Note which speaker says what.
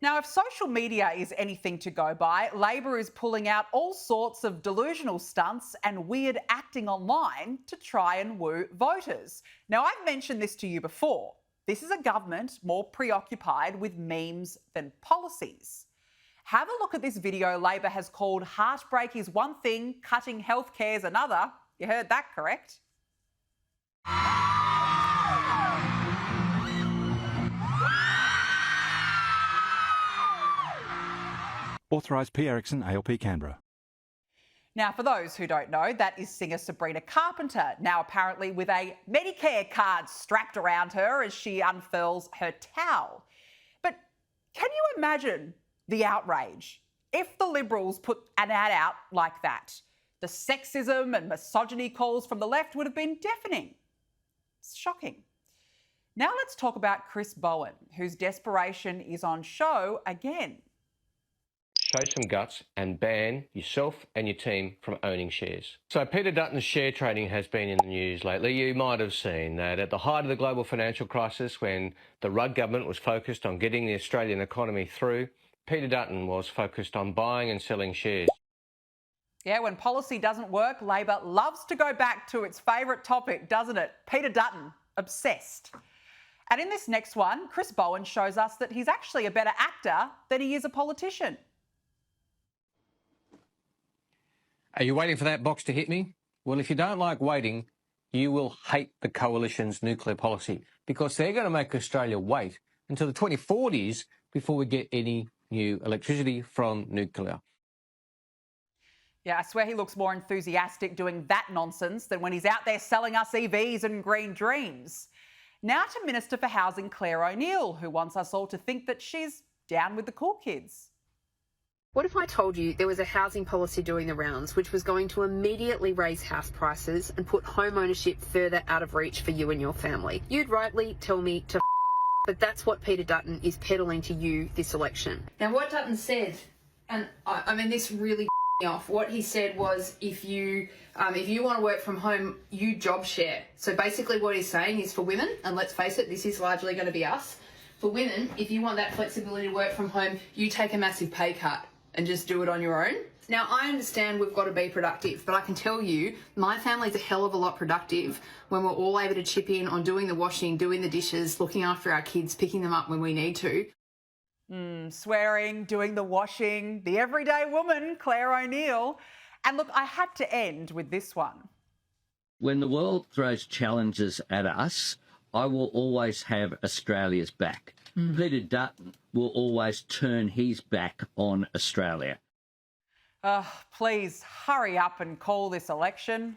Speaker 1: Now, if social media is anything to go by, Labor is pulling out all sorts of delusional stunts and weird acting online to try and woo voters. Now, I've mentioned this to you before. This is a government more preoccupied with memes than policies. Have a look at this video Labor has called "Heartbreak is one thing, cutting healthcare is another." You heard that correct.
Speaker 2: Authorised P. Erickson, ALP Canberra.
Speaker 1: Now, for those who don't know, that is singer Sabrina Carpenter, now apparently with a Medicare card strapped around her as she unfurls her towel. But can you imagine the outrage if the Liberals put an ad out like that? The sexism and misogyny calls from the left would have been deafening. It's shocking. Now let's talk about Chris Bowen, whose desperation is on show again.
Speaker 3: Show some guts and ban yourself and your team from owning shares. So Peter Dutton's share trading has been in the news lately. You might have seen that at the height of the global financial crisis, when the Rudd government was focused on getting the Australian economy through, Peter Dutton was focused on buying and selling shares.
Speaker 1: Yeah, when policy doesn't work, Labor loves to go back to its favourite topic, doesn't it? Peter Dutton, obsessed. And in this next one, Chris Bowen shows us that he's actually a better actor than he is a politician.
Speaker 4: Are you waiting for that box to hit me? Well, if you don't like waiting, you will hate the Coalition's nuclear policy, because they're going to make Australia wait until the 2040s before we get any new electricity from nuclear.
Speaker 1: Yeah, I swear he looks more enthusiastic doing that nonsense than when he's out there selling us EVs and green dreams. Now to Minister for Housing Claire O'Neill, who wants us all to think that she's down with the cool kids.
Speaker 5: What if I told you there was a housing policy doing the rounds which was going to immediately raise house prices and put home ownership further out of reach for you and your family? You'd rightly tell me to but that's what Peter Dutton is peddling to you this election. Now what Dutton said, and I mean this really me off, what he said was if you want to work from home, you job share. So basically what he's saying is for women, and let's face it, this is largely going to be us, for women, if you want that flexibility to work from home, you take a massive pay cut and just do it on your own. Now, I understand we've got to be productive, but I can tell you, my family's a hell of a lot productive when we're all able to chip in on doing the washing, doing the dishes, looking after our kids, picking them up when we need to.
Speaker 1: Swearing, doing the washing, the everyday woman, Claire O'Neill. And look, I had to end with this one.
Speaker 6: When the world throws challenges at us, I will always have Australia's back. Peter Dutton will always turn his back on Australia.
Speaker 1: Please hurry up and call this election.